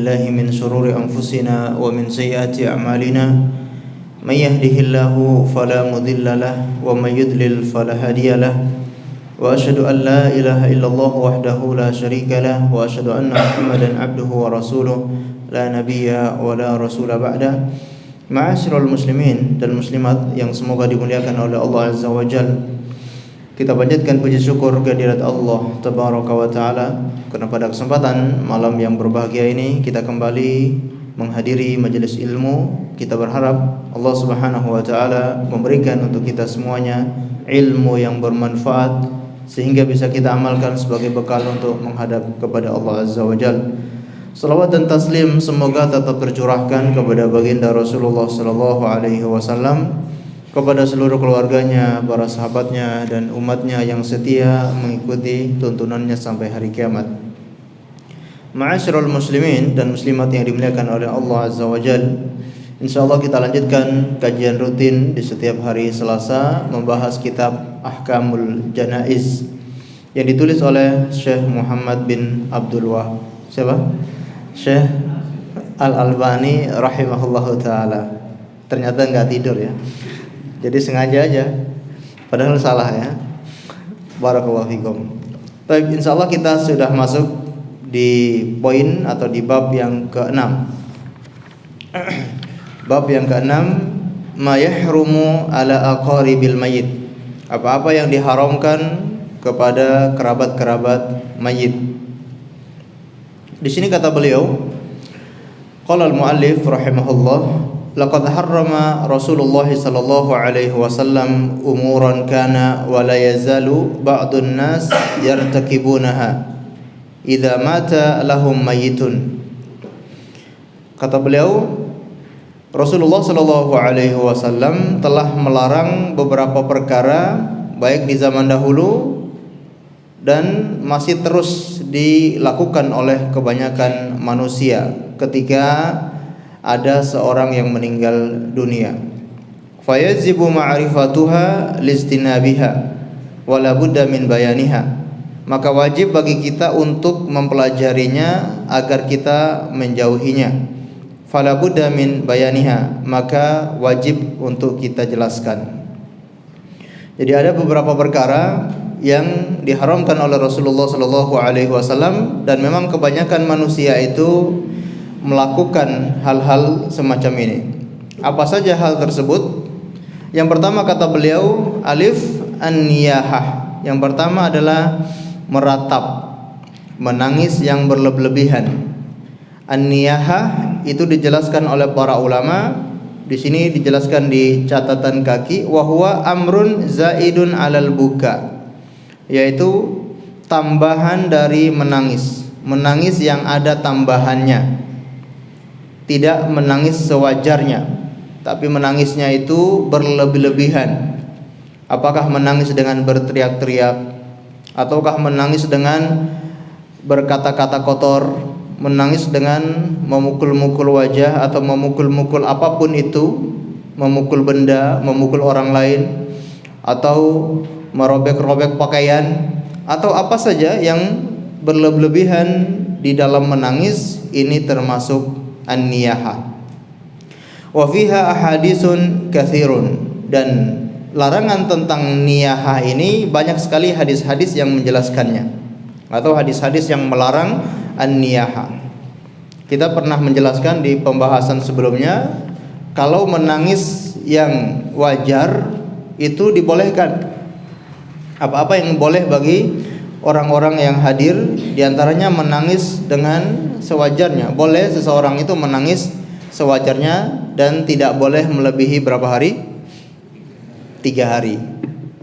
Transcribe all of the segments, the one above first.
بالله من شرور أنفسنا ومن سيئات أعمالنا من يهده الله فلا مضل له ومن يضلل فلا هادي له وأشهد أن لا إله إلا الله وحده لا شريك له وأشهد أن محمدا عبده ورسوله لا نبي ولا رسول بعده. Ma'asyiral muslimin dan muslimat yang semoga dimuliakan oleh Allah Azza wa Jalla, kita panjatkan puji syukur kehadirat Allah Tabaraka wa Ta'ala karena pada kesempatan malam yang berbahagia ini kita kembali menghadiri majelis ilmu. Kita berharap Allah Subhanahu wa Ta'ala memberikan untuk kita semuanya ilmu yang bermanfaat sehingga bisa kita amalkan sebagai bekal untuk menghadap kepada Allah Azza wa Jalla. Salawat dan taslim semoga tetap tercurahkan kepada baginda Rasulullah sallallahu alaihi wasallam, kepada seluruh keluarganya, para sahabatnya dan umatnya yang setia mengikuti tuntunannya sampai hari kiamat. Ma'asyiral muslimin dan muslimat yang dimuliakan oleh Allah Azza wa Jalla, insyaallah kita lanjutkan kajian rutin di setiap hari Selasa membahas kitab Ahkamul Janaiz yang ditulis oleh Syekh Muhammad bin Abdul Wahab. Siapa? Syekh Al-Albani rahimahullahu ta'ala. Ternyata enggak tidur ya, jadi sengaja aja, padahal salah ya. Barakallahu fikum. Baik, insyaallah kita sudah masuk di poin atau di bab yang ke-6. Bab yang ke-6, ma yahrumu ala aqaribil mayyit. Apa-apa yang diharamkan kepada kerabat-kerabat mayit. Di sini kata beliau, qala al-muallif rahimahullah, laqad harrama Rasulullah sallallahu alaihi wasallam umuran kana wa la yazalu ba'dun nas yartakibunaha idza mata lahum mayyitun. Kata beliau, Rasulullah sallallahu alaihi wasallam telah melarang beberapa perkara baik di zaman dahulu dan masih terus dilakukan oleh kebanyakan manusia ketika ada seorang yang meninggal dunia. Fayajibu ma'rifatuha listinabiha wala budda min bayaniha. Maka wajib bagi kita untuk mempelajarinya agar kita menjauhinya. Fala budda min bayaniha, maka wajib untuk kita jelaskan. Jadi ada beberapa perkara yang diharamkan oleh Rasulullah sallallahu alaihi wasallam dan memang kebanyakan manusia itu melakukan hal-hal semacam ini. Apa saja hal tersebut? Yang pertama kata beliau, alif an-niyahah. Yang pertama adalah meratap, menangis yang berlebihan. An-niyahah itu dijelaskan oleh para ulama. Di sini dijelaskan di catatan kaki, wa huwa amrun zaidun 'alal buka, yaitu tambahan dari menangis. Menangis yang ada tambahannya, tidak menangis sewajarnya, tapi menangisnya itu berlebih-lebihan. Apakah menangis dengan berteriak-teriak, ataukah menangis dengan berkata-kata kotor, menangis dengan memukul-mukul wajah atau memukul-mukul apapun itu, memukul benda, memukul orang lain, atau merobek-robek pakaian, atau apa saja yang berlebihan di dalam menangis, ini termasuk an-niyahah. Wa fiha ahaditsun katsirun, dan larangan tentang niyahah ini banyak sekali hadis-hadis yang menjelaskannya, atau hadis-hadis yang melarang an-niyahah. Kita pernah menjelaskan di pembahasan sebelumnya, kalau menangis yang wajar itu dibolehkan. Apa-apa yang boleh bagi orang-orang yang hadir, diantaranya menangis dengan sewajarnya. Boleh seseorang itu menangis sewajarnya dan tidak boleh melebihi berapa hari? 3 hari.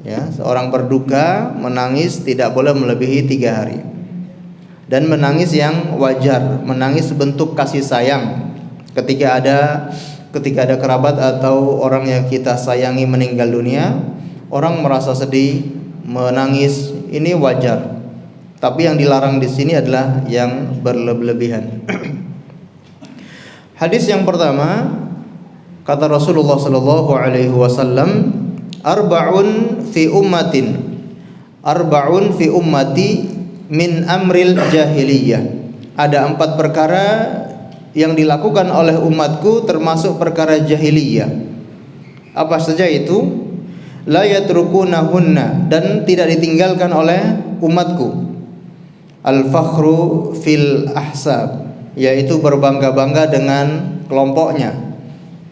Ya, seorang berduka menangis tidak boleh melebihi 3 hari. Dan menangis yang wajar, menangis bentuk kasih sayang. Ketika ada kerabat atau orang yang kita sayangi meninggal dunia, orang merasa sedih, menangis, ini wajar. Tapi yang dilarang di sini adalah yang berlebihan. Hadis yang pertama, kata Rasulullah sallallahu alaihi wasallam, arba'un fi ummati min amril jahiliyah. Ada 4 perkara yang dilakukan oleh umatku termasuk perkara jahiliyah. Apa saja itu? La yatrukunahunna, dan tidak ditinggalkan oleh umatku. Al-fakhru fil ahsab, yaitu berbangga-bangga dengan kelompoknya,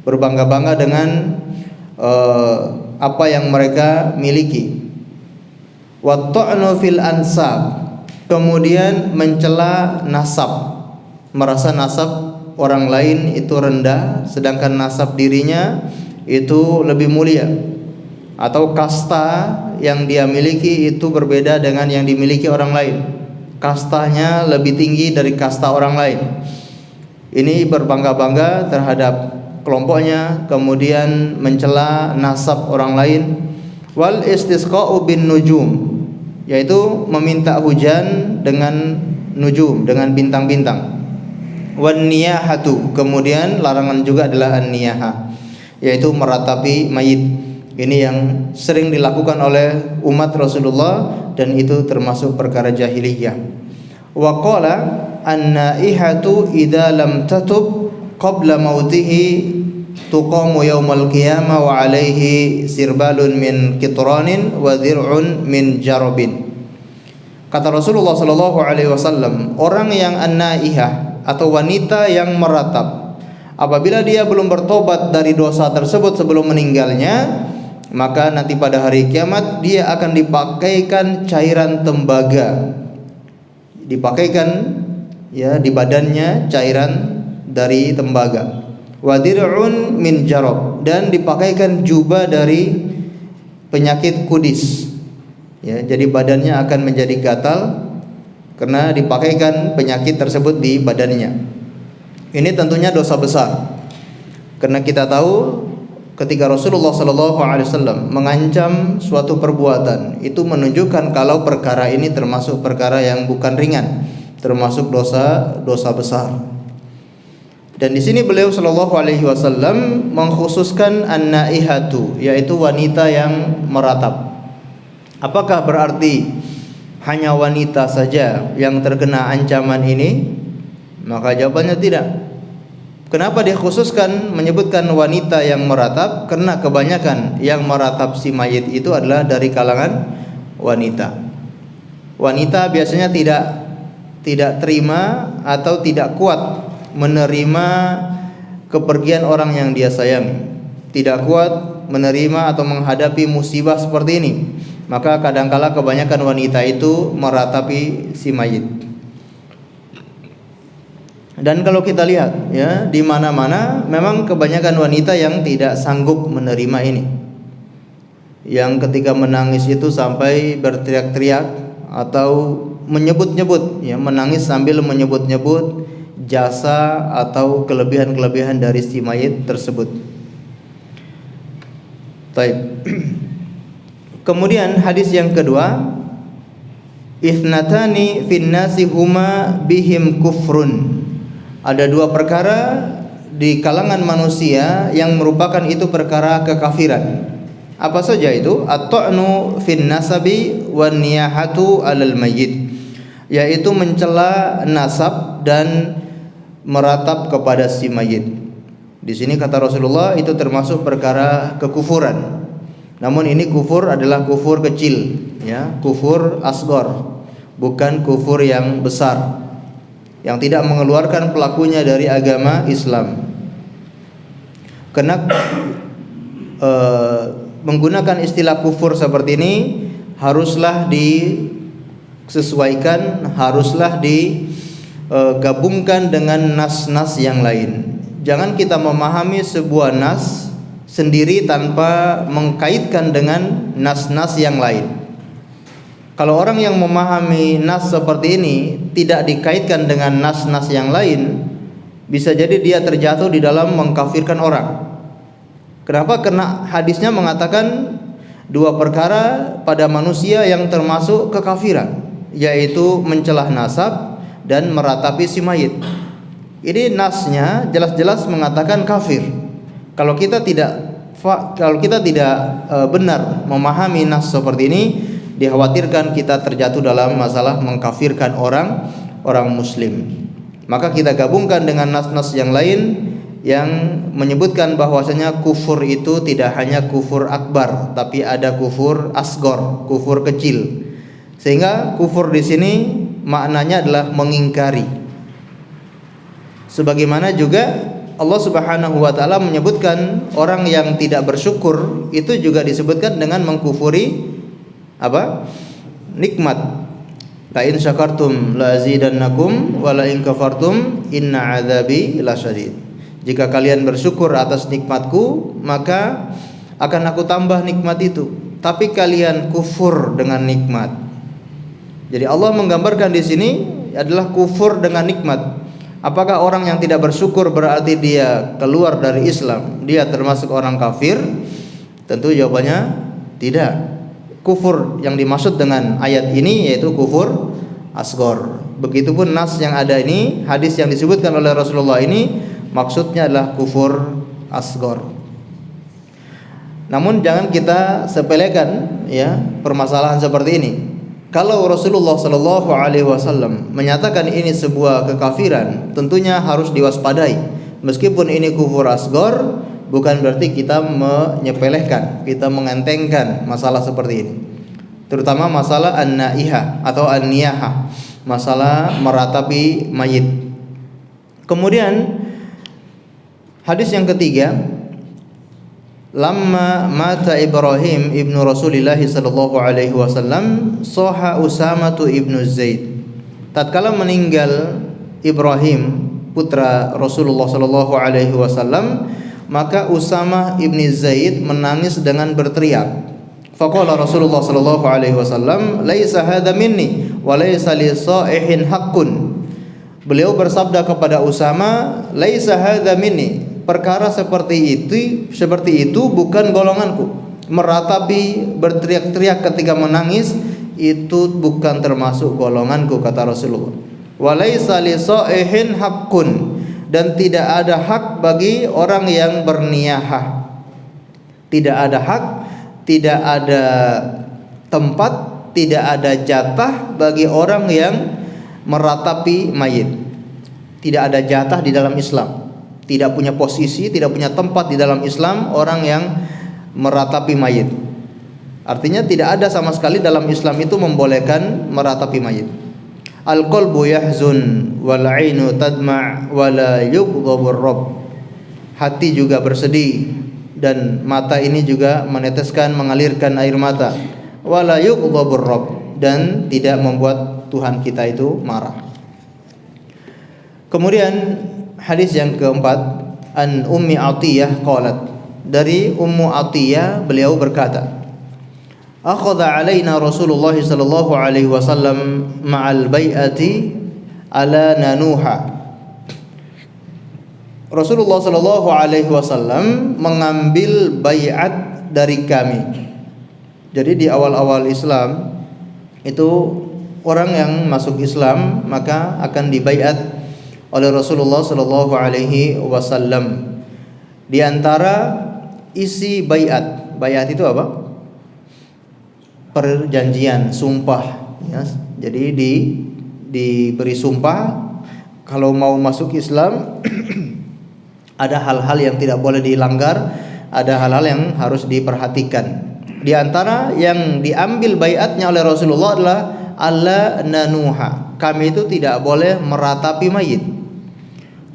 berbangga-bangga dengan apa yang mereka miliki. Wa ta'nu fil ansab, kemudian mencela nasab, merasa nasab orang lain itu rendah sedangkan nasab dirinya itu lebih mulia, atau kasta yang dia miliki itu berbeda dengan yang dimiliki orang lain, kastanya lebih tinggi dari kasta orang lain. Ini berbangga-bangga terhadap kelompoknya, kemudian mencela nasab orang lain. Wal istisqa'u bin nujum, yaitu meminta hujan dengan nujum, dengan bintang-bintang. Wan niyahatu, kemudian larangan juga adalah an-niyahah, yaitu meratapi mayit. Ini yang sering dilakukan oleh umat Rasulullah dan itu termasuk perkara jahiliyah. Wa qala an-naihatu idza lam tatub qabla mautihi tuqamu yaumal qiyamah wa alaihi sirbalun min kitranin wa dir'un min jarabin. Kata Rasulullah sallallahu alaihi wasallam, orang yang an-naihah atau wanita yang meratap, apabila dia belum bertobat dari dosa tersebut sebelum meninggalnya, maka nanti pada hari kiamat dia akan dipakaikan cairan tembaga, dipakaikan ya di badannya cairan dari tembaga. Wadir'un min jarab, dan dipakaikan jubah dari penyakit kudis. Ya, jadi badannya akan menjadi gatal karena dipakaikan penyakit tersebut di badannya. Ini tentunya dosa besar. Karena kita tahu ketika Rasulullah SAW mengancam suatu perbuatan, itu menunjukkan kalau perkara ini termasuk perkara yang bukan ringan, termasuk dosa besar. Dan di sini beliau Shallallahu Alaihi Wasallam mengkhususkan an-naihatu, yaitu wanita yang meratap. Apakah berarti hanya wanita saja yang terkena ancaman ini? Maka jawabannya tidak. Kenapa dia khususkan menyebutkan wanita yang meratap? Karena kebanyakan yang meratap si mayit itu adalah dari kalangan wanita. Wanita biasanya tidak terima atau tidak kuat menerima kepergian orang yang dia sayangi, tidak kuat menerima atau menghadapi musibah seperti ini. Maka kadangkala kebanyakan wanita itu meratapi si mayit. Dan kalau kita lihat ya, di mana-mana memang kebanyakan wanita yang tidak sanggup menerima ini, yang ketika menangis itu sampai berteriak-teriak atau menyebut-nyebut ya, menangis sambil menyebut-nyebut jasa atau kelebihan-kelebihan dari si mayit tersebut. Baik. Kemudian hadis yang kedua, ithnatani fin nasi huma bihim kufrun. Ada dua perkara di kalangan manusia yang merupakan itu perkara kekafiran. Apa saja itu? At-ta'nu fin nasabi wan niyahatu 'alal mayyit, yaitu mencela nasab dan meratap kepada si mayit. Di sini kata Rasulullah itu termasuk perkara kekufuran. Namun ini kufur adalah kufur kecil, ya, kufur asghar, bukan kufur yang besar, yang tidak mengeluarkan pelakunya dari agama Islam. Karena menggunakan istilah kufur seperti ini haruslah disesuaikan, haruslah digabungkan dengan nas-nas yang lain. Jangan kita memahami sebuah nas sendiri tanpa mengkaitkan dengan nas-nas yang lain. Kalau orang yang memahami nas seperti ini tidak dikaitkan dengan nas-nas yang lain, bisa jadi dia terjatuh di dalam mengkafirkan orang. Kenapa? Karena hadisnya mengatakan dua perkara pada manusia yang termasuk kekafiran, yaitu mencelah nasab dan meratapi si mayit. Ini nasnya jelas-jelas mengatakan kafir. Kalau kita tidak benar memahami nas seperti ini, dikhawatirkan kita terjatuh dalam masalah mengkafirkan orang muslim. Maka kita gabungkan dengan nas-nas yang lain yang menyebutkan bahwasanya kufur itu tidak hanya kufur akbar, tapi ada kufur asgor, kufur kecil. Sehingga kufur di sini maknanya adalah mengingkari. Sebagaimana juga Allah Subhanahu wa taala menyebutkan orang yang tidak bersyukur itu juga disebutkan dengan mengkufuri apa? Nikmat. La in syakartum la azidannakum wa la in kafartum inna adzabi lasyadid. Jika kalian bersyukur atas nikmatku, maka akan aku tambah nikmat itu. Tapi kalian kufur dengan nikmat. Jadi Allah menggambarkan di sini adalah kufur dengan nikmat. Apakah orang yang tidak bersyukur berarti dia keluar dari Islam? Dia termasuk orang kafir? Tentu jawabannya tidak. Kufur yang dimaksud dengan ayat ini yaitu kufur asgor. Begitupun nas yang ada ini, hadis yang disebutkan oleh Rasulullah ini maksudnya adalah kufur asgor. Namun jangan kita sepelekan ya permasalahan seperti ini. Kalau Rasulullah Shallallahu Alaihi Wasallam menyatakan ini sebuah kekafiran, tentunya harus diwaspadai. Meskipun ini kufur asgor, bukan berarti kita menyepelekan, kita mengentengkan masalah seperti ini. Terutama masalah an-naihah atau an-niyahah, masalah meratapi mayit. Kemudian hadis yang ketiga, lamma mata Ibrahim ibnu Rasulillah sallallahu alaihi wasallam soha Usamatu ibnu Zaid. Tatkala meninggal Ibrahim putra Rasulullah sallallahu alaihi wasallam, maka Usamah ibni Zaid menangis dengan berteriak. Faqala Rasulullah sallallahu alaihi wasallam, "Laisa hadza minni wa laisa li sa'ihin haqqun." Beliau bersabda kepada Usama, "Laisa hadza minni." Perkara seperti itu bukan golonganku. Meratapi, berteriak-teriak ketika menangis itu bukan termasuk golonganku, kata Rasulullah. Wa laisa li sa'ihin haqqun, dan tidak ada hak bagi orang yang berniyahah. Tidak ada hak, tidak ada tempat, tidak ada jatah bagi orang yang meratapi mayit. Tidak ada jatah di dalam Islam. Tidak punya posisi, tidak punya tempat di dalam Islam orang yang meratapi mayit. Artinya tidak ada sama sekali dalam Islam itu membolehkan meratapi mayit. Al-qalbu yahzun wal 'ainu tadma' wa la yughdhabur rabb. Hati juga bersedih dan mata ini juga meneteskan, mengalirkan air mata. Wa la yughdhabur rabb, dan tidak membuat Tuhan kita itu marah. Kemudian hadis yang keempat, an Ummi Atiyah qalat, dari Ummu Atiyah beliau berkata, akhadha alaina Rasulullah sallallahu alaihi wasallam ma'al bai'ati ala nanuha. Rasulullah sallallahu alaihi wasallam mengambil bai'at dari kami. Jadi di awal-awal Islam itu orang yang masuk Islam maka akan dibaiat oleh Rasulullah sallallahu alaihi wasallam. Di antara isi baiat, baiat itu apa? Perjanjian, sumpah ya. Jadi diberi sumpah kalau mau masuk Islam ada hal-hal yang tidak boleh dilanggar, ada hal-hal yang harus diperhatikan. Di antara yang diambil baiatnya oleh Rasulullah adalah alla nanuha. Kami itu tidak boleh meratapi mayit.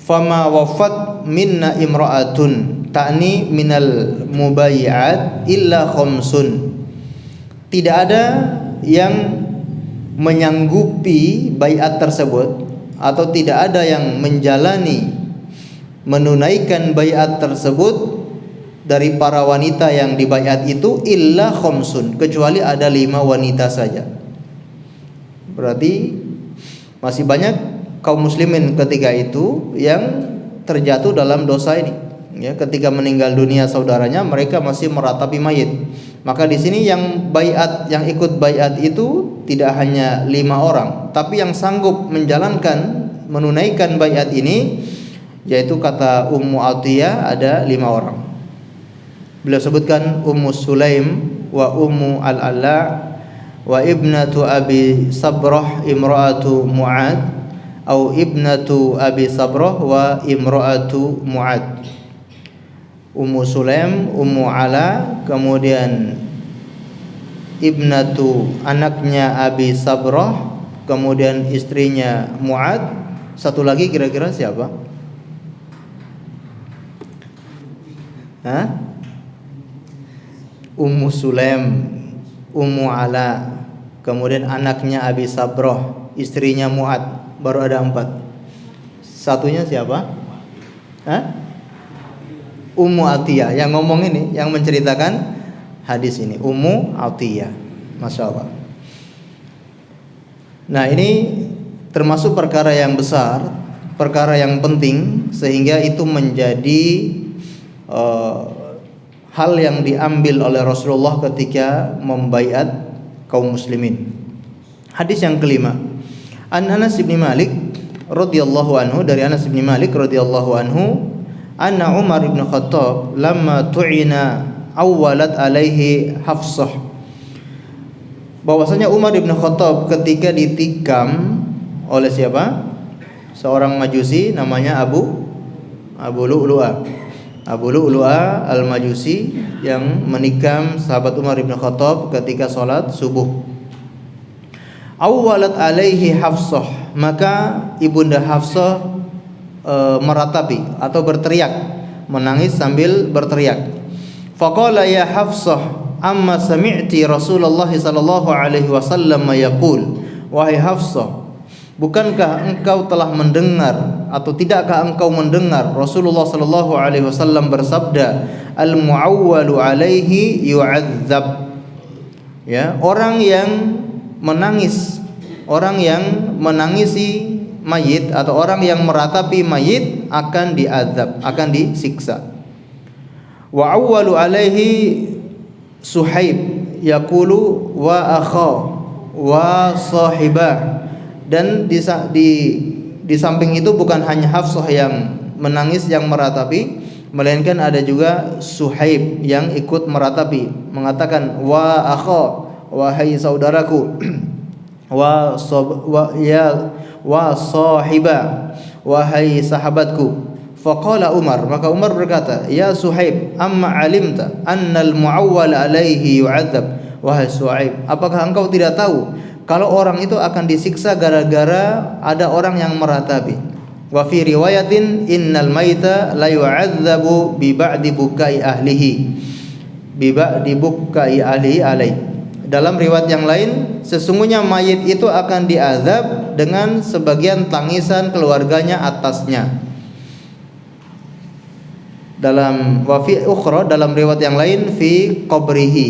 Fama wafat minna imra'atun ta'ni minal mubayyi'at illa khamsun. Tidak ada yang menyanggupi baiat tersebut, atau tidak ada yang menjalani menunaikan baiat tersebut dari para wanita yang dibaiat itu illa khamsun, kecuali ada 5 wanita saja. Berarti masih banyak kaum muslimin ketika itu yang terjatuh dalam dosa ini. Ya, ketika meninggal dunia saudaranya, mereka masih meratapi mayit. Maka di sini yang baiat, yang ikut baiat itu tidak hanya 5 orang, tapi yang sanggup menjalankan, menunaikan baiat ini, yaitu kata Ummu Atiyah ada 5 orang. Beliau sebutkan Ummu Sulaim wa Ummu Al-Alla wa ibnatu Abi Sabrah imra'atu Mu'ad au ibnatu Abi Sabrah wa imra'atu Mu'ad. Ummu Sulaim, Ummu Ala, kemudian ibnatu anaknya Abi Sabrah, kemudian istrinya Mu'ad. Satu lagi kira-kira siapa? Hah? Ummu Sulaim, Ummu Ala, kemudian anaknya Abi Sabrah, istrinya Mu'ad. Baru ada 4. Satunya siapa? Hah? Ummu Atiyah yang ngomong ini, yang menceritakan hadis ini, Ummu Atiyah. Masya Allah. Nah, ini termasuk perkara yang besar, perkara yang penting, sehingga itu menjadi hal yang diambil oleh Rasulullah ketika membaiat kaum muslimin. Hadis yang kelima, An Anas bin Malik radhiyallahu anhu, dari Anas bin Malik radhiyallahu anhu, anna Umar bin Khattab lamma tu'ina awwalat alaihi Hafsah, bahwasanya Umar bin Khattab ketika ditikam oleh siapa? Seorang majusi namanya Abu Lu'lu'ah. Abu Lu'lu'ah al-Majusi yang menikam sahabat Umar bin Khattab ketika sholat subuh. Awwalat alaihi Hafsah, maka ibunda Hafsah meratapi atau berteriak, menangis sambil berteriak. Faqala ya Hafsah, amma sami'ti Rasulullah sallallahu alaihi wasallam yaqul, wahai Hafsah, bukankah engkau telah mendengar atau tidakkah engkau mendengar Rasulullah sallallahu alaihi wasallam bersabda, al-mu'awwalu alaihi yu'adzab. Ya, orang yang menangis, orang yang menangisi mayit atau orang yang meratapi mayit akan diazab, akan disiksa. Wa awwalu alaihi Suhaib yaqulu wa akha wa sahibah. Dan di samping itu bukan hanya Hafsah yang menangis, yang meratapi, melainkan ada juga Suhaib yang ikut meratapi, mengatakan wa akha, wahai saudaraku, wa sahibah, wahai sahabatku. Faqala Umar, maka Umar berkata, ya Suhaib, amma alimta annal mu'awwal alaihi yu'adzab. Wahai Suhaib, apakah engkau tidak tahu kalau orang itu akan disiksa gara-gara ada orang yang meratapi? Wa fi riwayatin innal maita la yu'adzabu bi ba'di bukai ahlihi, bi ba'di bukai ahlihi alaihi. Dalam riwayat yang lain, sesungguhnya mayit itu akan diazab dengan sebagian tangisan keluarganya atasnya. Dalam wafi ukhra, dalam riwayat yang lain, fi qabrihi,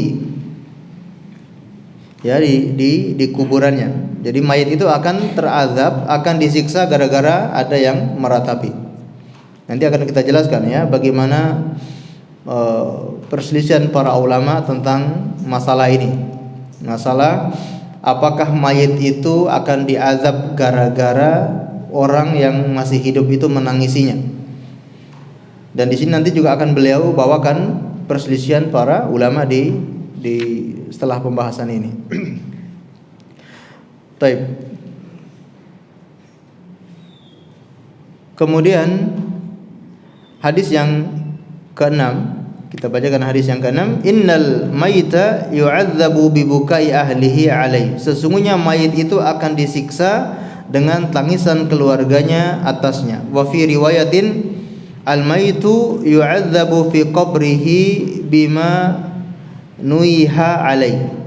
ya, di kuburannya. Jadi mayit itu akan terazab, akan disiksa gara-gara ada yang meratapi. Nanti akan kita jelaskan ya bagaimana perselisihan para ulama tentang masalah ini. Masalah apakah mayit itu akan diazab gara-gara orang yang masih hidup itu menangisinya. Dan di sini nanti juga akan beliau bawakan perselisihan para ulama di setelah pembahasan ini. Taib. Kemudian hadis yang ke-6, kita bacakan hadis yang ke-6. Innal mayita yu'adzabu bi bukai ahlihi alaihi. Sesungguhnya mayit itu akan disiksa dengan tangisan keluarganya atasnya. Wa fi riwayatin al-mayitu yu'adzabu fi qabrihi bima nuiha alaihi.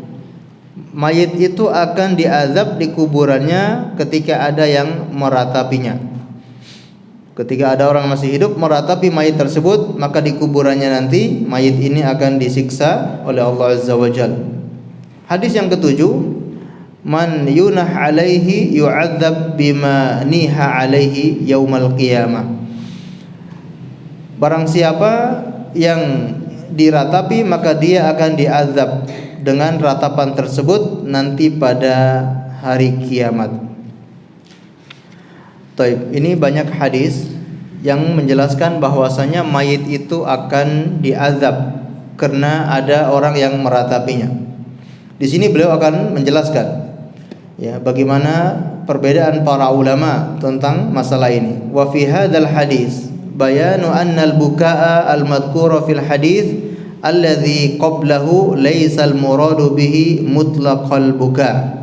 Mayit itu akan diazab di kuburannya ketika ada yang meratapinya. Ketika ada orang masih hidup meratapi mayit tersebut, maka di kuburannya nanti mayit ini akan disiksa oleh Allah Azza wa Jalla. Hadis yang ke-7, man yunah alaihi yu'adzab bima niha alaihi yaumal qiyamah. Barang siapa yang diratapi maka dia akan diazab dengan ratapan tersebut nanti pada hari kiamat. Taib, ini banyak hadis yang menjelaskan bahwasanya mayit itu akan diazab karena ada orang yang meratapinya. Di sini beliau akan menjelaskan Ya, bagaimana perbedaan para ulama tentang masalah ini. Wa fi hadzal hadis bayanu anna al-bukaa al-madhkura fil hadis alladhi qablahu laisa al-muradu bihi mutlaqal buka.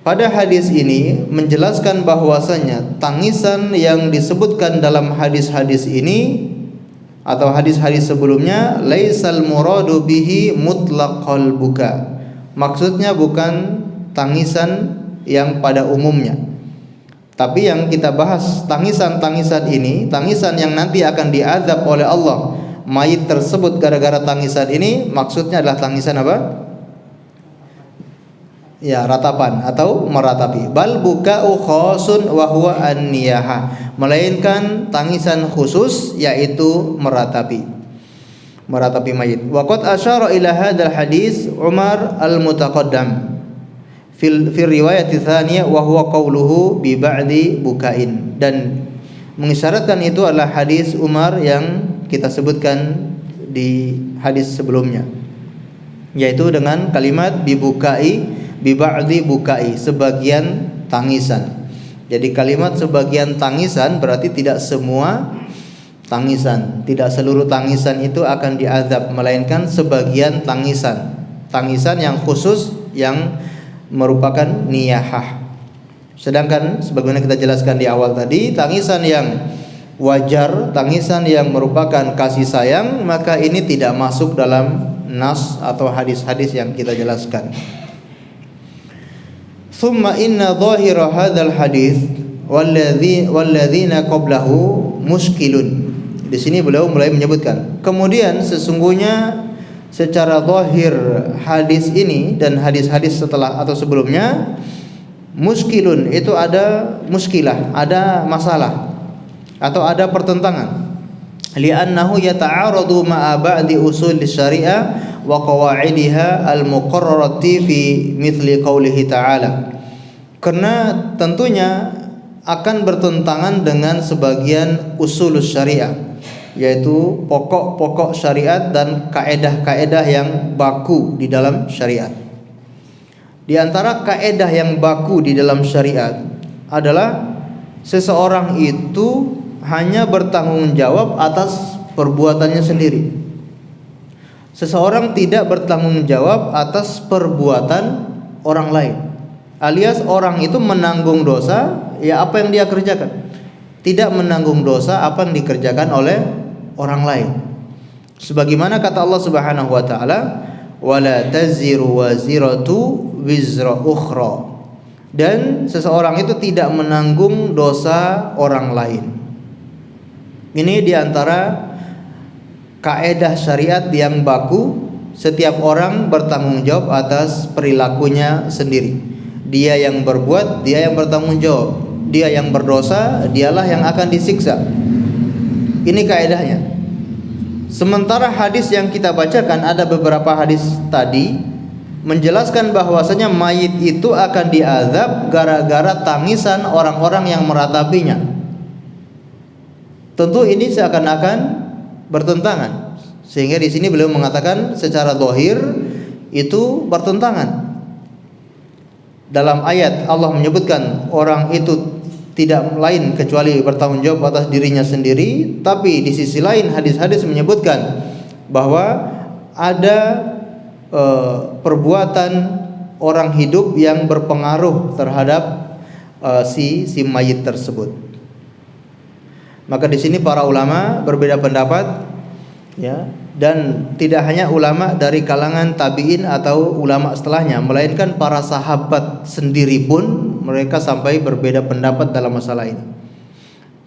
Pada hadis ini menjelaskan bahwasanya tangisan yang disebutkan dalam hadis-hadis ini atau hadis-hadis sebelumnya laisal muradu bihi mutlaqal buka. Maksudnya bukan tangisan yang pada umumnya. Tapi yang kita bahas tangisan-tangisan ini, tangisan yang nanti akan diazab oleh Allah mayit tersebut gara-gara tangisan ini, maksudnya adalah tangisan apa? Ya, ratapan atau meratapi. Bal buka'u khasun wa huwa an-niyahah. Melainkan tangisan khusus yaitu meratapi mayit. Wa qad asyara ila hadzal hadis Umar al-Mutaqaddam fi riwayat tsaniyah wa huwa qawluhu bi ba'di bukain, dan mengisyaratkan itu adalah hadis Umar yang kita sebutkan di hadis sebelumnya, yaitu dengan kalimat bi ba'di bukai, sebagian tangisan. Jadi kalimat sebagian tangisan berarti tidak semua tangisan, tidak seluruh tangisan itu akan diazab, melainkan sebagian tangisan yang khusus yang merupakan niyahah. Sedangkan sebagaimana kita jelaskan di awal tadi, tangisan yang wajar, tangisan yang merupakan kasih sayang, maka ini tidak masuk dalam nas atau hadis-hadis yang kita jelaskan. Thumma inna dhahira hadzal hadis walladzina qablahu muskilun. Di sini beliau mulai menyebutkan, kemudian sesungguhnya secara zahir hadis ini dan hadis-hadis setelah atau sebelumnya, muskilun itu ada muskilah, ada masalah atau ada pertentangan. Li'annahu yata'aradu ma'a ba'di usul syariah wa qawaidiha al-muqarrarati fi mithli qawlihi ta'ala. Karena tentunya akan bertentangan dengan sebagian usul syariah, yaitu pokok-pokok syariat dan kaedah-kaedah yang baku di dalam syariat. Di antara kaedah yang baku di dalam syariat adalah seseorang itu hanya bertanggung jawab atas perbuatannya sendiri. Seseorang tidak bertanggung jawab atas perbuatan orang lain. Alias orang itu menanggung dosa ya apa yang dia kerjakan, tidak menanggung dosa apa yang dikerjakan oleh orang lain. Sebagaimana kata Allah Subhanahu wa taala, wala taziru waziratu wizra ukhra, dan seseorang itu tidak menanggung dosa orang lain. Ini diantara kaedah syariat yang baku. Setiap orang bertanggung jawab atas perilakunya sendiri. Dia yang berbuat, dia yang bertanggung jawab. Dia yang berdosa, dialah yang akan disiksa. Ini kaedahnya. Sementara hadis yang kita bacakan, ada beberapa hadis tadi menjelaskan bahwasanya mayit itu akan diazab gara-gara tangisan orang-orang yang meratapinya. Tentu ini seakan-akan bertentangan. Sehingga di sini beliau mengatakan secara zahir itu bertentangan. Dalam ayat Allah menyebutkan orang itu tidak lain kecuali bertanggung jawab atas dirinya sendiri, tapi di sisi lain hadis-hadis menyebutkan bahwa ada perbuatan orang hidup yang berpengaruh terhadap si mayit tersebut. Maka di sini para ulama berbeda pendapat, ya, dan tidak hanya ulama dari kalangan tabi'in atau ulama setelahnya, melainkan para sahabat sendiri pun mereka sampai berbeda pendapat dalam masalah ini.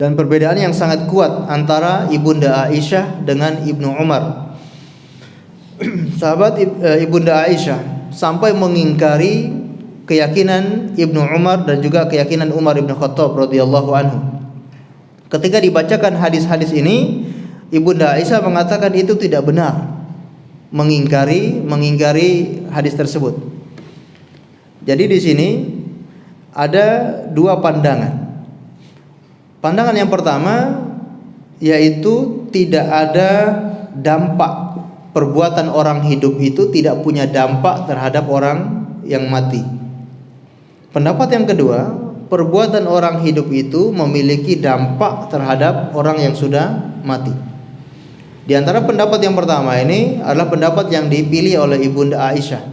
Dan perbedaan yang sangat kuat antara Ibunda Aisyah dengan Ibnu Umar. Sahabat Ibunda Aisyah sampai mengingkari keyakinan Ibnu Umar dan juga keyakinan Umar bin Khattab radhiyallahu anhu. Ketika dibacakan hadis-hadis ini, Ibunda Aisyah mengatakan itu tidak benar, mengingkari hadis tersebut. Jadi di sini ada dua pandangan. Pandangan yang pertama yaitu tidak ada dampak, perbuatan orang hidup itu tidak punya dampak terhadap orang yang mati. Pendapat yang kedua, perbuatan orang hidup itu memiliki dampak terhadap orang yang sudah mati. Di antara pendapat yang pertama ini adalah pendapat yang dipilih oleh Ibunda Aisyah,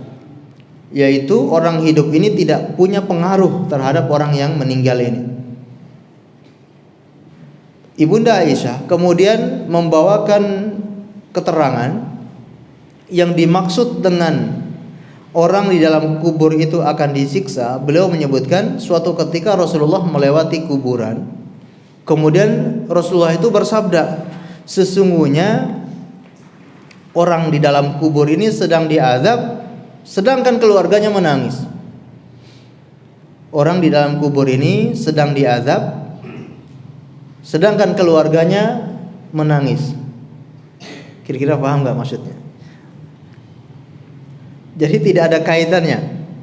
yaitu orang hidup ini tidak punya pengaruh terhadap orang yang meninggal ini. Ibunda Aisyah kemudian membawakan keterangan yang dimaksud dengan orang di dalam kubur itu akan disiksa. Beliau menyebutkan suatu ketika Rasulullah melewati kuburan, kemudian Rasulullah itu bersabda, sesungguhnya orang di dalam kubur ini sedang diazab, sedangkan keluarganya menangis. Orang di dalam kubur ini sedang diazab, sedangkan keluarganya menangis. Kira-kira paham nggak maksudnya? Jadi tidak ada kaitannya.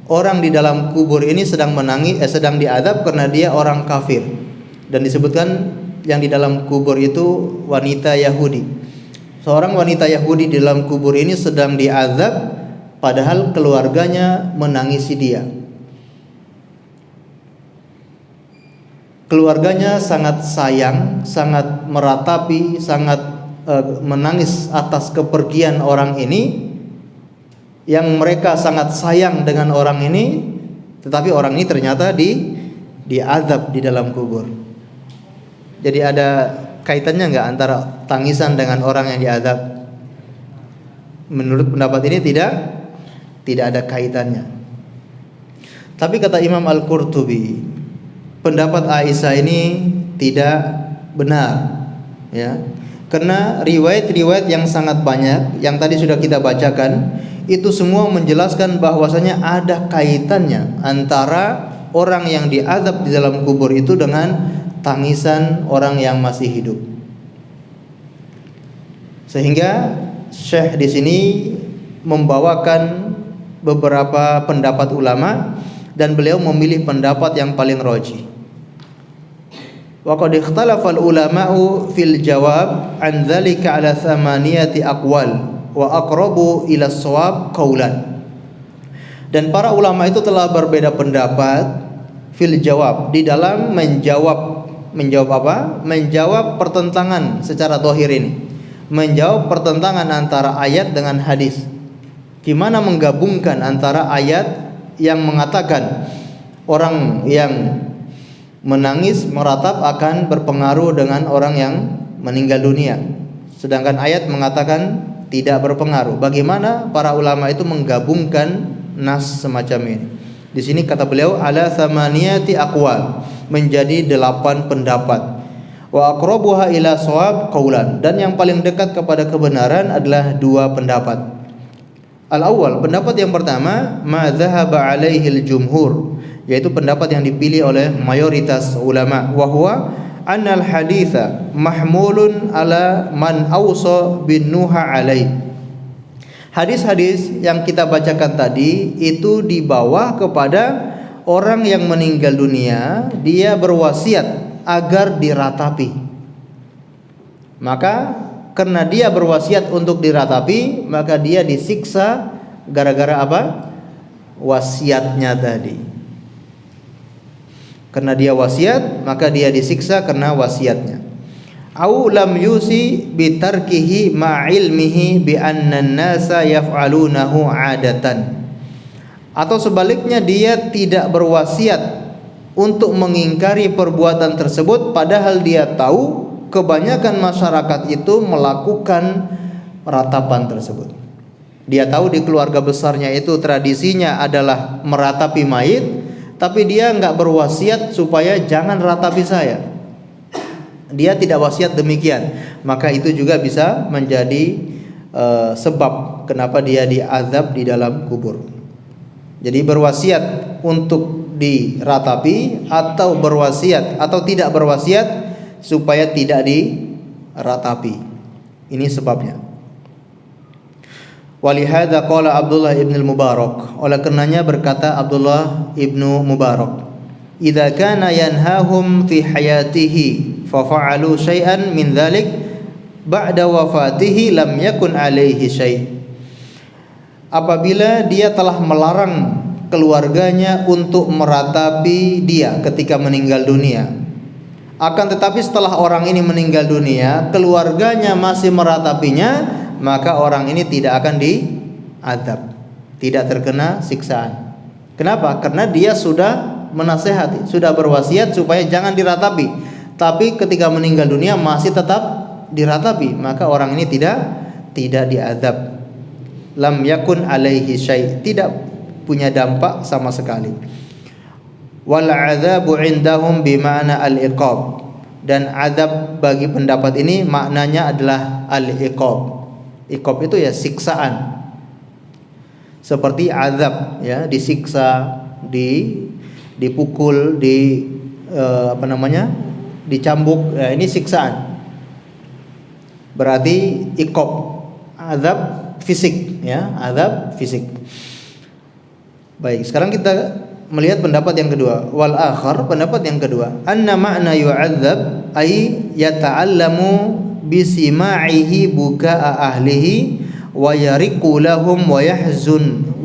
Orang di dalam kubur ini sedang menangis, sedang diazab karena dia orang kafir. Dan disebutkan yang di dalam kubur itu wanita Yahudi. Seorang wanita Yahudi di dalam kubur ini sedang diazab, padahal keluarganya menangisi dia. Keluarganya sangat sayang, sangat meratapi, sangat menangis atas kepergian orang ini. Yang mereka sangat sayang dengan orang ini, tetapi orang ini ternyata diazab di dalam kubur. Jadi ada kaitannya nggak antara tangisan dengan orang yang diazab? Menurut pendapat ini tidak ada kaitannya. Tapi kata Imam Al-Qurtubi, pendapat Aisyah ini tidak benar, ya. Karena riwayat-riwayat yang sangat banyak yang tadi sudah kita bacakan itu semua menjelaskan bahwasanya ada kaitannya antara orang yang diazab di dalam kubur itu dengan tangisan orang yang masih hidup. Sehingga Syekh di sini membawakan beberapa pendapat ulama dan beliau memilih pendapat yang paling rajih. Wa qad ikhtalafa al-ulama'u fil jawab an dzalika ala thamaniyati aqwal wa aqrabu ila shawab qaulan. Dan para ulama itu telah berbeda pendapat fil jawab, di dalam menjawab apa? Menjawab pertentangan secara zahir ini. Menjawab pertentangan antara ayat dengan hadis. Gimana menggabungkan antara ayat yang mengatakan orang yang menangis meratap akan berpengaruh dengan orang yang meninggal dunia, sedangkan ayat mengatakan tidak berpengaruh. Bagaimana para ulama itu menggabungkan nas semacam ini? Di sini kata beliau ala thamaniyati aqwal, menjadi 8 pendapat. Wa aqrabuha ila shawab qaulan, dan yang paling dekat kepada kebenaran adalah 2 pendapat. Al-awwal, pendapat yang pertama, ma dhahaba alaihi al-jumhur, yaitu pendapat yang dipilih oleh mayoritas ulama, wa huwa annal haditha mahmulun ala man awsa bin nuha alaih. Hadis-hadis yang kita bacakan tadi itu dibawa kepada orang yang meninggal dunia, dia berwasiat agar diratapi. Maka karena dia berwasiat untuk diratapi, maka dia disiksa gara-gara apa? Wasiatnya tadi. Karena dia wasiat, maka dia disiksa karena wasiatnya. Au lam yusi bi tarkihi ma ilmihi bi anna an-nasa yaf'alunahu 'adatan. Atau sebaliknya dia tidak berwasiat untuk mengingkari perbuatan tersebut, padahal dia tahu kebanyakan masyarakat itu melakukan ratapan tersebut. Dia tahu di keluarga besarnya itu tradisinya adalah meratapi mayit, tapi dia nggak berwasiat supaya jangan ratapi saya. Dia tidak wasiat demikian, maka itu juga bisa menjadi sebab kenapa dia diazab di dalam kubur. Jadi berwasiat untuk diratapi atau berwasiat atau tidak berwasiat supaya tidak diratapi. Ini sebabnya. Walihada qala Abdullah ibn al-Mubarak, oleh karenanya berkata Abdullah ibnu Mubarak, idza kana yanhahum fi hayatihi fa fa'alu syai'an min dzalik ba'da wafatihi lam yakun alaihi syai'. Apabila dia telah melarang keluarganya untuk meratapi dia ketika meninggal dunia. Akan tetapi setelah orang ini meninggal dunia, keluarganya masih meratapinya, maka orang ini tidak akan diazab, tidak terkena siksaan. Kenapa? Karena dia sudah menasehati, sudah berwasiat supaya jangan diratapi. Tapi ketika meninggal dunia masih tetap diratapi, maka orang ini tidak diazab. Lam yakun alaihi syai', tidak punya dampak sama sekali. Wal adzabu indahum bima'na al-iqab, dan azab bagi pendapat ini maknanya adalah al-iqab. Iqab itu ya siksaan. Seperti azab ya, disiksa, dipukul, dicambuk, ya, ini siksaan. Berarti iqab, azab fisik ya, azab fisik. Baik, sekarang kita melihat pendapat yang kedua. Wal akhar, pendapat yang kedua, anna ma'na yu'adzab ay yata'allamu bisima'ihi buka'a ahlihi wa yariqu lahum wa yahzun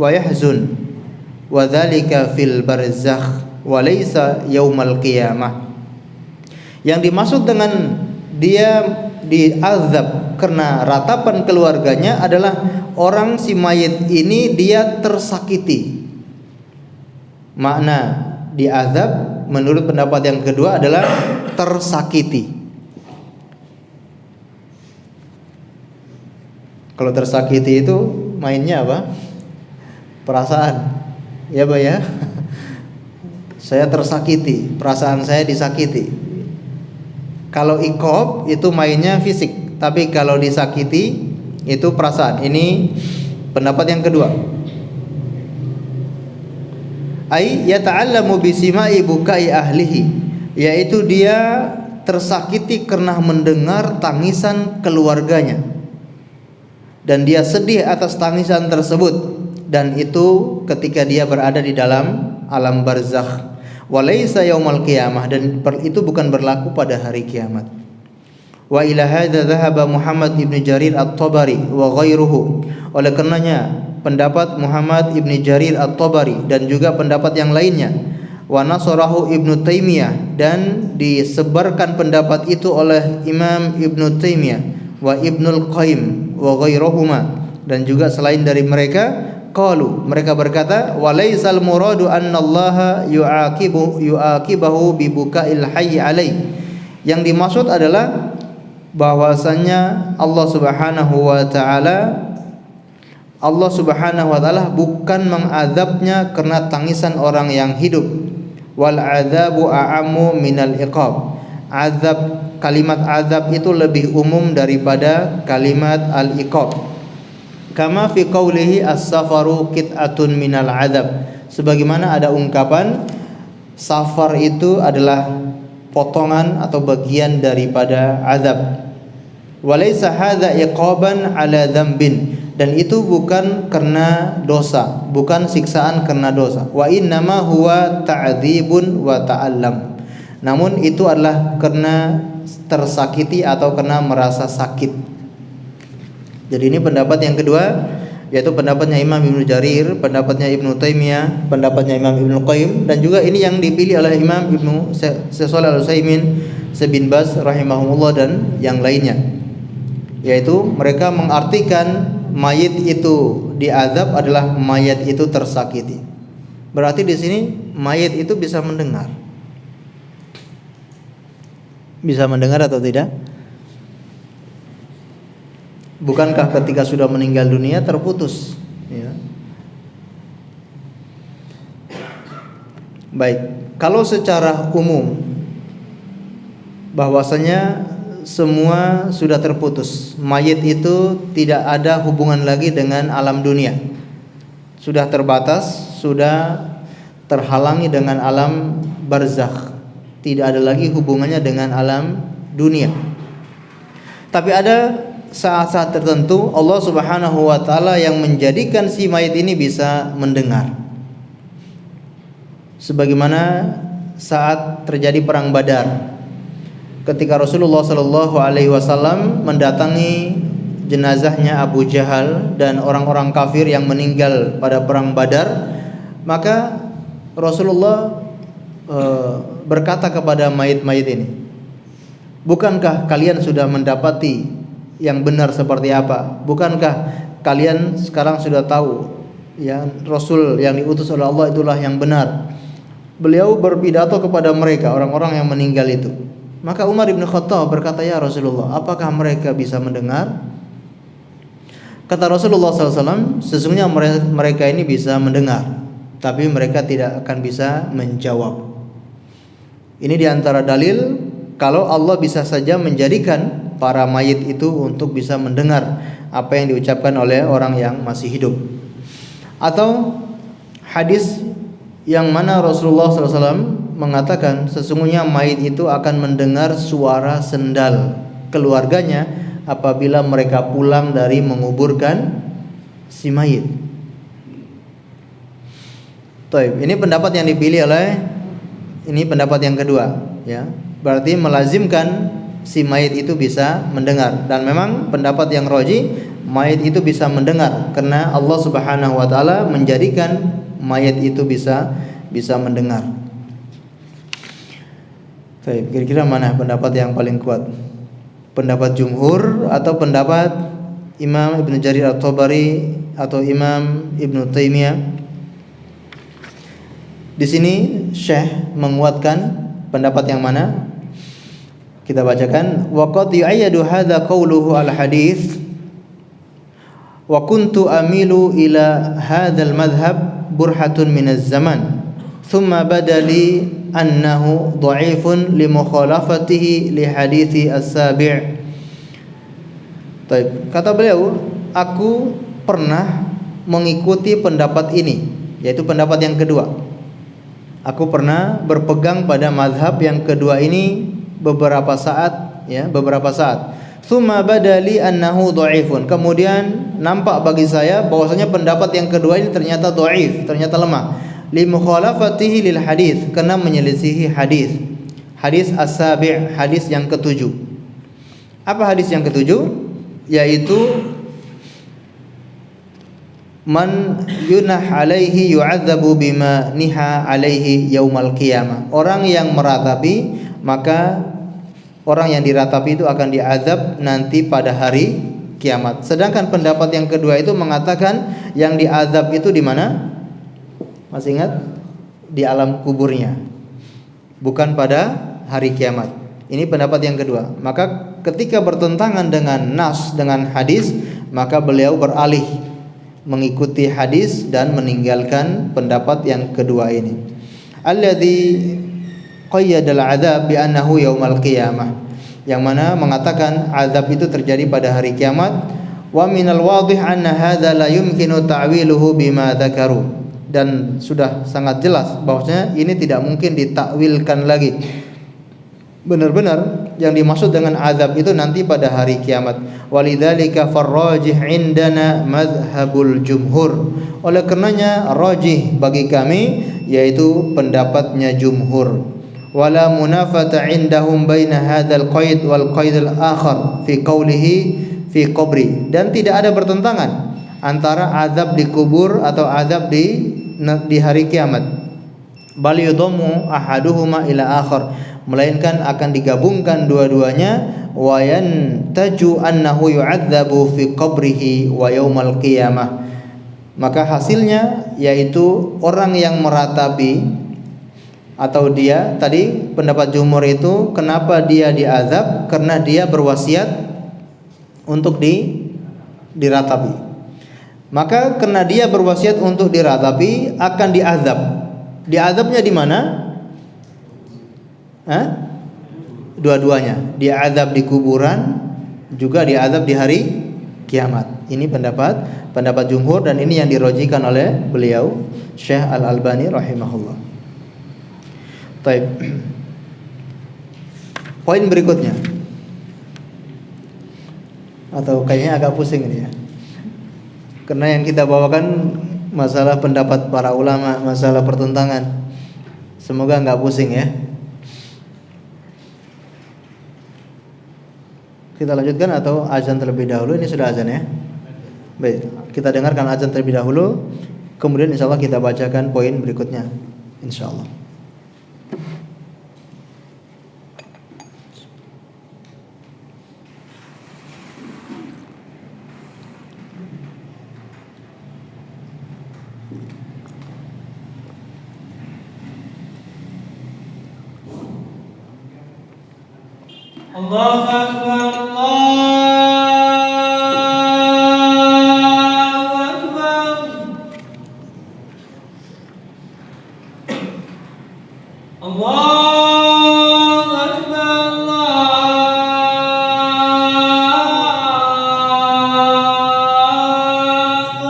wa dzalika fil barzakh wa laysa yaumal qiyamah. Yang dimaksud dengan dia diazab karena ratapan keluarganya adalah orang si mayit ini dia tersakiti. Makna diazab menurut pendapat yang kedua adalah tersakiti. Kalau tersakiti itu mainnya apa? Perasaan. Ya, Pak ya. Saya tersakiti, perasaan saya disakiti. Kalau iqab itu mainnya fisik, tapi kalau disakiti itu perasaan. Ini pendapat yang kedua. Ai yata'allamu bisima'i bukai ahlihi, yaitu dia tersakiti karena mendengar tangisan keluarganya dan dia sedih atas tangisan tersebut, dan itu ketika dia berada di dalam alam barzakh. Walaysa yaumal qiyamah, dan itu bukan berlaku pada hari kiamat. Wa ila hadza dhahaba Muhammad ibn Jarir at-Tabari wa ghairuhu. Oleh karenanya pendapat Muhammad ibn Jarir at-Tabari dan juga pendapat yang lainnya, wa nasarahu Ibnu Taimiyah, dan disebarkan pendapat itu oleh Imam Ibnu Taimiyah wa Ibnul Qayyim wa ghairuhuma, dan juga selain dari mereka. Qalu, mereka berkata, walaisal muradu annallaha yu'aqibahu bibukail hayy alai. Yang dimaksud adalah bahwasanya Allah Subhanahu wa taala bukan mengazabnya karena tangisan orang yang hidup. Wal adzabu a'ammu minal iqab. Kalimat azab itu lebih umum daripada kalimat al-iqab. Kama fi qawlihi as-safaru qit'atun minal adzab, sebagaimana ada ungkapan safar itu adalah potongan atau bagian daripada azab. Walaysa hadza iqaban ala dzambin, dan itu bukan karena dosa, bukan siksaan karena dosa. Wa innama huwa ta'dzibun wa ta'allam, namun itu adalah karena tersakiti atau karena merasa sakit. Jadi ini pendapat yang kedua, yaitu pendapatnya Imam Ibnu Jarir, pendapatnya Ibnu Taimiyah, pendapatnya Imam Ibnu Qayyim, dan juga ini yang dipilih oleh Imam Ibnu Shalih Al-Utsaimin, Bin Baz rahimahumullah, dan yang lainnya. Yaitu mereka mengartikan mayit itu diazab adalah mayat itu tersakiti. Berarti di sini mayit itu bisa mendengar. Bisa mendengar atau tidak? Bukankah ketika sudah meninggal dunia terputus ya? Baik, kalau secara umum bahwasanya semua sudah terputus, mayit itu tidak ada hubungan lagi dengan alam dunia, sudah terbatas, sudah terhalangi dengan alam barzakh, tidak ada lagi hubungannya dengan alam dunia. Tapi ada saat-saat tertentu Allah Subhanahu wa taala yang menjadikan si mayit ini bisa mendengar. Sebagaimana saat terjadi perang Badar, ketika Rasulullah sallallahu alaihi wasallam mendatangi jenazahnya Abu Jahal dan orang-orang kafir yang meninggal pada perang Badar, Maka Rasulullah berkata kepada mayit-mayit ini, bukankah kalian sudah mendapati yang benar seperti apa? Bukankah kalian sekarang sudah tahu ya Rasul yang diutus oleh Allah itulah yang benar? Beliau berpidato kepada mereka, orang-orang yang meninggal itu. Maka Umar bin Khattab berkata, ya Rasulullah, apakah mereka bisa mendengar? Kata Rasulullah SAW, sesungguhnya mereka ini bisa mendengar, tapi mereka tidak akan bisa menjawab. Ini diantara dalil kalau Allah bisa saja menjadikan para mayit itu untuk bisa mendengar apa yang diucapkan oleh orang yang masih hidup. Atau hadis yang mana Rasulullah SAW mengatakan sesungguhnya mayit itu akan mendengar suara sendal keluarganya apabila mereka pulang dari menguburkan si mayit. Taib, ini pendapat yang dipilih ini pendapat yang kedua, ya. Berarti melazimkan si mayit itu bisa mendengar, dan memang pendapat yang rajih mayit itu bisa mendengar karena Allah Subhanahu wa taala menjadikan mayit itu bisa mendengar. Baik, kira-kira mana pendapat yang paling kuat? Pendapat jumhur atau pendapat Imam Ibnu Jarir At-Tabari atau Imam Ibnu Taimiyah? Di sini Syekh menguatkan pendapat yang mana? Kita bacakan, wa qad yu'ayyadu hadza qawluhu al-hadits wa kuntu amilu ila hadzal madhhab burhatun minaz zaman thumma badali annahu dha'ifun li mukhalafatihi li hadithi as-sabi'. Baik, kata beliau, aku pernah mengikuti pendapat ini, yaitu pendapat yang kedua. Aku pernah berpegang pada mazhab yang kedua ini beberapa saat, ya, beberapa saat. Tsumma badali annahu dha'ifun. Kemudian nampak bagi saya bahwasanya pendapat yang kedua ini ternyata dhaif, ternyata lemah. Li mukhalafatihi lil hadis, karena menyelisihi hadis. Hadis as-sabi', hadis yang ketujuh. Apa hadis yang ketujuh? Yaitu man yunah alaihi yu'adzabu bima niha alaihi yaumal qiyamah. Orang yang meratapi, maka orang yang diratapi itu akan diazab nanti pada hari kiamat. Sedangkan pendapat yang kedua itu mengatakan yang diazab itu di mana? Masih ingat? Di alam kuburnya, bukan pada hari kiamat. Ini pendapat yang kedua. Maka ketika bertentangan dengan nas, dengan hadis, maka beliau beralih mengikuti hadis dan meninggalkan pendapat yang kedua ini. Alladzi qayyada al-'adzab bi annahu yaumal qiyamah, yang mana mengatakan azab itu terjadi pada hari kiamat. Wa minal wadhih anna hadza la yumkinu ta'wiluhu bima dzakaru, dan sudah sangat jelas bahwasanya ini tidak mungkin ditakwilkan lagi. Benar-benar yang dimaksud dengan azab itu nanti pada hari kiamat. Walidzalika farrajih indana mazhabul jumhur. Oleh karenanya rajih bagi kami yaitu pendapatnya jumhur. Wala munafata indahum baina hadzal qaid wal qaidul akhar fi qawlihi fi qabri, dan tidak ada bertentangan antara azab di kubur atau azab di hari kiamat. Bal yudammu ahaduhuma ila akhar, melainkan akan digabungkan dua-duanya. Wa yantaju annahu yu'adzabu fi qabrihi wa yaumal qiyamah, maka hasilnya yaitu orang yang meratapi, atau dia tadi pendapat jumhur itu kenapa dia diazab? Karena dia berwasiat untuk diratapi. Maka karena dia berwasiat untuk diratapi akan diazab. Diazabnya di mana? Dua-duanya, dia azab di kuburan, juga dia azab di hari kiamat. Ini pendapat jumhur, dan ini yang dirojikan oleh beliau Syekh Al-Albani rahimahullah. Baik. Poin berikutnya, atau kayaknya agak pusing ini ya, karena yang kita bawakan masalah pendapat para ulama, masalah pertentangan. Semoga enggak pusing ya. Kita lanjutkan atau azan terlebih dahulu? Ini sudah azan ya. Baik, kita dengarkan azan terlebih dahulu. Kemudian insya Allah kita bacakan poin berikutnya, insya Allah. Allahu Akbar, Allahu Akbar, Allahu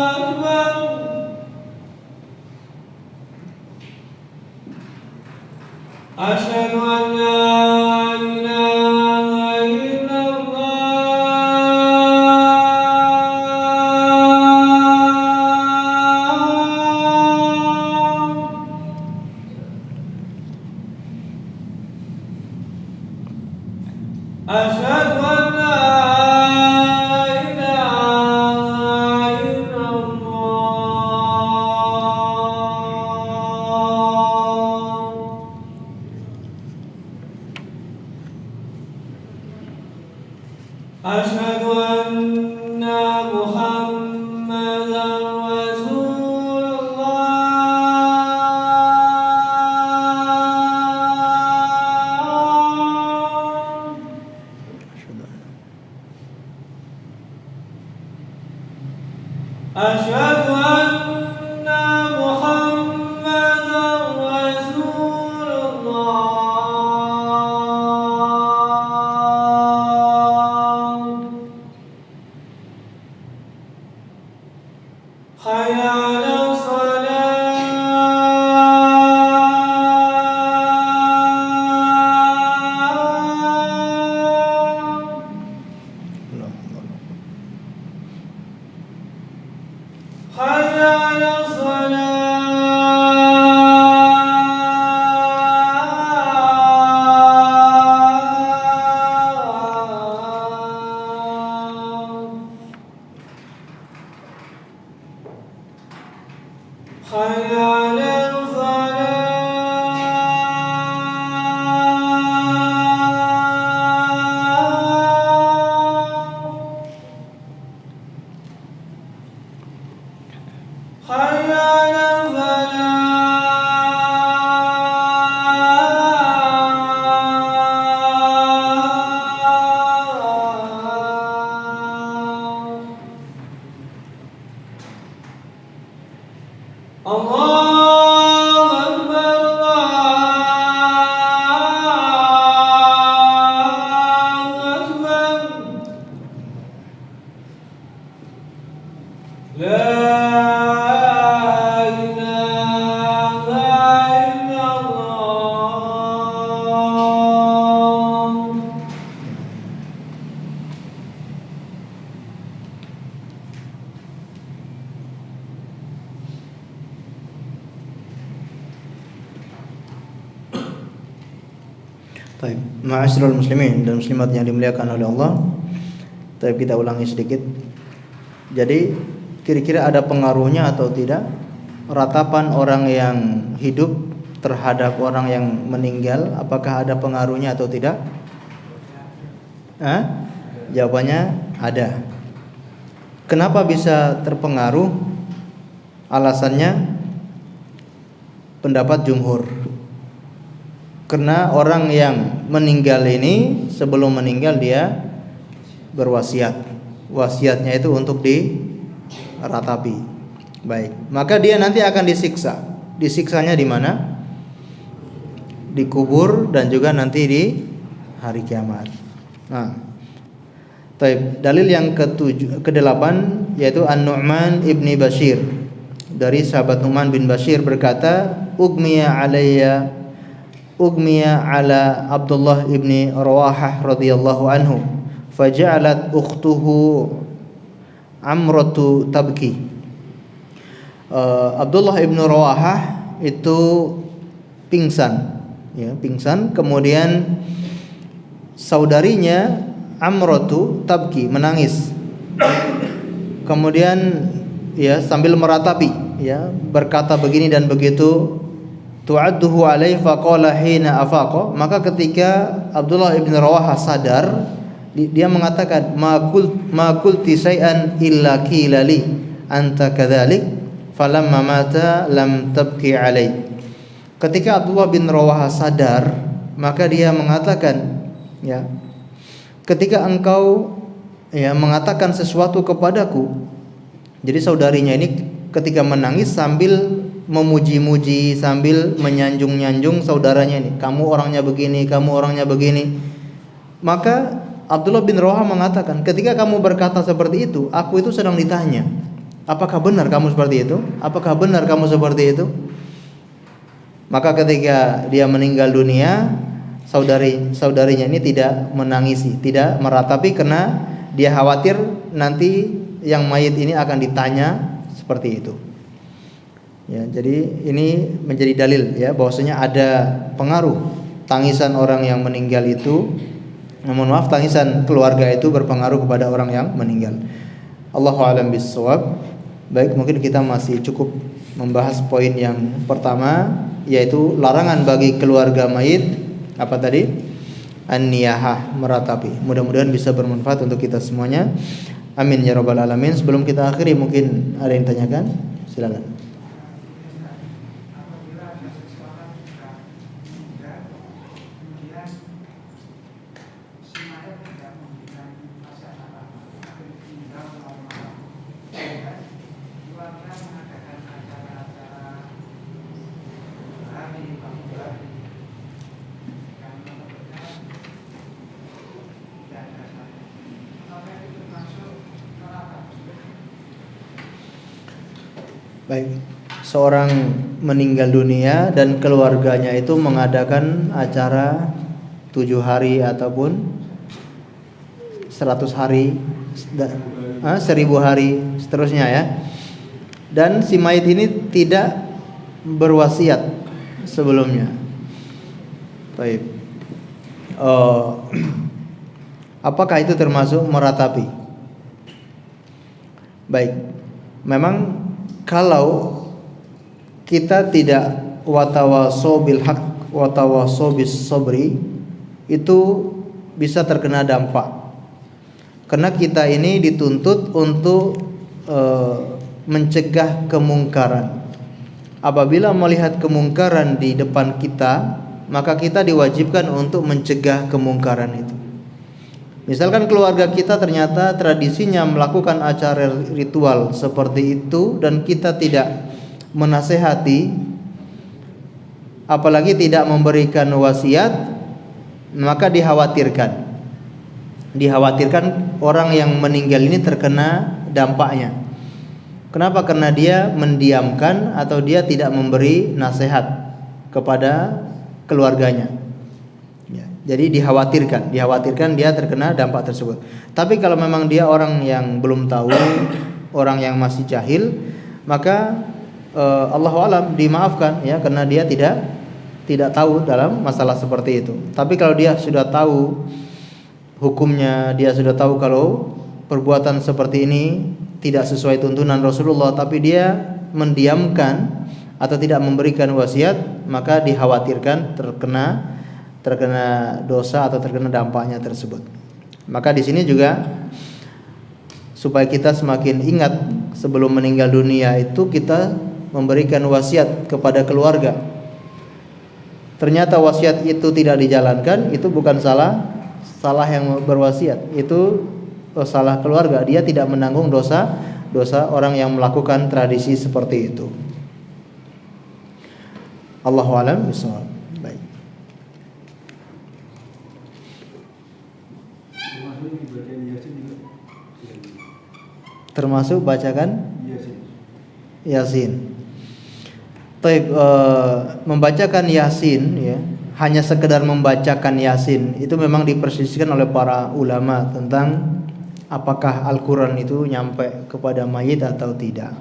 Akbar. Asyhadu an la ilaha illallah. Asyhadu an la ilaha illallah. Asyhadu anna Muhammadan Rasulullah. Asyhadu anna Muhammadan Rasulullah. Hayya 'alas shalah. Hayya 'alas shalah. Hayya 'alas falah. Hayya 'alal falah. Allahu Akbar, Allahu Akbar. La ilaha illallah. Baik, ma'asyiral muslimin dan muslimat yang dimuliakan oleh Allah. Tapi kita ulangi sedikit. Jadi kira-kira ada pengaruhnya atau tidak ratapan orang yang hidup terhadap orang yang meninggal? Apakah ada pengaruhnya atau tidak? Jawabannya ada. Kenapa bisa terpengaruh? Alasannya pendapat jumhur. Karena orang yang meninggal ini sebelum meninggal dia berwasiat. Wasiatnya itu untuk diratapi. Baik, maka dia nanti akan disiksa. Disiksanya di mana? Di kubur dan juga nanti di hari kiamat. Nah, dalil yang ke-8 yaitu An-Nu'man ibni Bashir. Dari sahabat Nu'man bin Bashir berkata, Ugmiya ala Abdullah ibni Rawahah radhiyallahu anhu, faja'alat ukhtuhu Amratu tabki. Abdullah ibnu Rawahah itu pingsan, pingsan. Kemudian saudarinya Amratu tabki, menangis. Kemudian sambil meratapi. ya berkata begini dan begitu, tu'adduhu alaihi faqala hina afaqa, maka ketika Abdullah ibn Rawaha sadar, dia mengatakan ma qulti syai'an illa qila li anta kadzalik falamma mata lam tabki alai. Ketika Abdullah bin Rawaha sadar, maka dia mengatakan, ya, ketika engkau ya mengatakan sesuatu kepadaku. Jadi saudarinya ini ketika menangis sambil memuji-muji, sambil menyanjung-nyanjung saudaranya ini, kamu orangnya begini, kamu orangnya begini. Maka Abdullah bin Rawaha mengatakan, ketika kamu berkata seperti itu, aku itu sedang ditanya, apakah benar kamu seperti itu? Apakah benar kamu seperti itu? Maka ketika dia meninggal dunia, saudarinya ini tidak menangisi, tidak meratapi, karena dia khawatir nanti yang mayit ini akan ditanya seperti itu. Ya, jadi ini menjadi dalil ya bahwasanya ada pengaruh tangisan orang yang meninggal itu. Mohon maaf, tangisan keluarga itu berpengaruh kepada orang yang meninggal. Allahu a'lam bissawab. Baik, mungkin kita masih cukup membahas poin yang pertama, yaitu larangan bagi keluarga mayit apa tadi? An-niyahah, meratapi. Mudah-mudahan bisa bermanfaat untuk kita semuanya. Amin ya rabbal alamin. Sebelum kita akhiri, mungkin ada yang tanyakan? Silakan. Baik, seorang meninggal dunia dan keluarganya itu mengadakan acara 7 hari ataupun 100 hari, 1000 hari, seterusnya ya. Dan si mayit ini tidak berwasiat sebelumnya. Baik. Apakah itu termasuk meratapi? Baik, memang kalau kita tidak watawaso bil haq watawaso bis sabri, itu bisa terkena dampak. Karena kita ini dituntut untuk mencegah kemungkaran. Apabila melihat kemungkaran di depan kita, maka kita diwajibkan untuk mencegah kemungkaran itu. Misalkan keluarga kita ternyata tradisinya melakukan acara ritual seperti itu dan kita tidak menasehati, apalagi tidak memberikan wasiat, maka dikhawatirkan orang yang meninggal ini terkena dampaknya. Kenapa? Karena dia mendiamkan atau dia tidak memberi nasihat kepada keluarganya. Jadi dikhawatirkan dia terkena dampak tersebut. Tapi kalau memang dia orang yang belum tahu, orang yang masih jahil, maka Allahu a'lam dimaafkan ya, karena dia tidak tahu dalam masalah seperti itu. Tapi kalau dia sudah tahu hukumnya, dia sudah tahu kalau perbuatan seperti ini tidak sesuai tuntunan Rasulullah, tapi dia mendiamkan atau tidak memberikan wasiat, maka dikhawatirkan terkena dosa atau terkena dampaknya tersebut. Maka di sini juga supaya kita semakin ingat sebelum meninggal dunia itu kita memberikan wasiat kepada keluarga. Ternyata wasiat itu tidak dijalankan, itu bukan salah yang berwasiat, itu salah keluarga. Dia tidak menanggung dosa orang yang melakukan tradisi seperti itu. Allahu a'lam bishawab. Baik. Termasuk bacakan Yasin. Taib, membacakan Yasin ya, hanya sekedar membacakan Yasin itu memang dipersisihkan oleh para ulama tentang apakah Al-Quran itu nyampe kepada mayit atau tidak.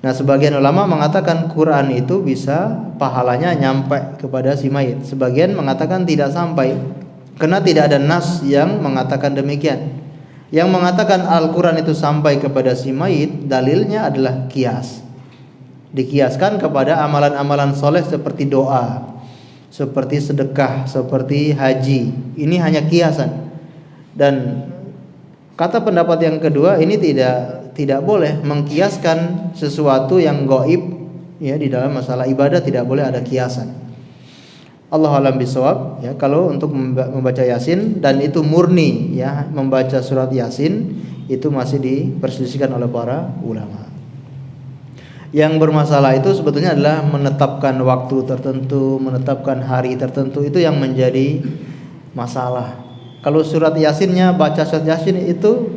Nah, sebagian ulama mengatakan Quran itu bisa pahalanya nyampe kepada si mayit. Sebagian mengatakan tidak sampai, karena tidak ada nas yang mengatakan demikian. Yang mengatakan Al-Quran itu sampai kepada si mayit, dalilnya adalah qiyas. dikiaskan kepada amalan-amalan soleh seperti doa, seperti sedekah, seperti haji. Ini hanya kiasan. Dan kata pendapat yang kedua, ini tidak boleh mengkiaskan sesuatu yang gaib ya, di dalam masalah ibadah tidak boleh ada kiasan. Allahu a'lam bishawab ya. Kalau untuk membaca Yasin dan itu murni ya, membaca surat Yasin itu masih diperselisihkan oleh para ulama. Yang bermasalah itu sebetulnya adalah menetapkan waktu tertentu, menetapkan hari tertentu, itu yang menjadi masalah. Kalau surat Yasinnya, baca surat Yasin itu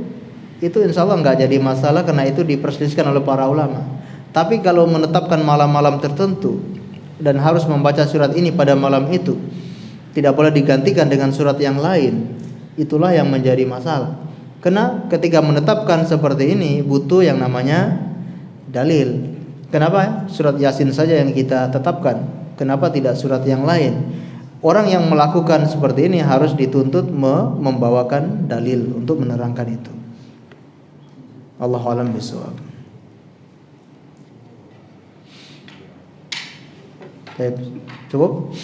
insya Allah nggak jadi masalah karena itu diperselisihkan oleh para ulama. Tapi kalau menetapkan malam-malam tertentu dan harus membaca surat ini pada malam itu, tidak boleh digantikan dengan surat yang lain, itulah yang menjadi masalah. Karena ketika menetapkan seperti ini butuh yang namanya dalil. Kenapa surat Yasin saja yang kita tetapkan? Kenapa tidak surat yang lain? Orang yang melakukan seperti ini harus dituntut membawakan dalil untuk menerangkan itu. Allahu a'lam bishawab. Cukup?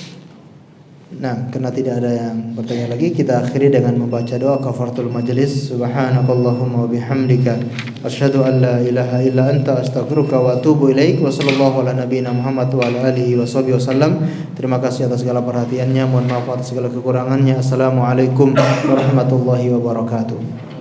Nah, karena tidak ada yang bertanya lagi, kita akhiri dengan membaca doa kafaratul majelis. Subhanakallahumma wa bihamdika asyhadu an la ilaha illa anta astaghfiruka wa atubu ilaik. Wa sallallahu ala nabiyyina Muhammad wa ala alihi wa sahbihi wasallam. Terima kasih atas segala perhatiannya, mohon maaf atas segala kekurangannya. Assalamualaikum warahmatullahi wabarakatuh.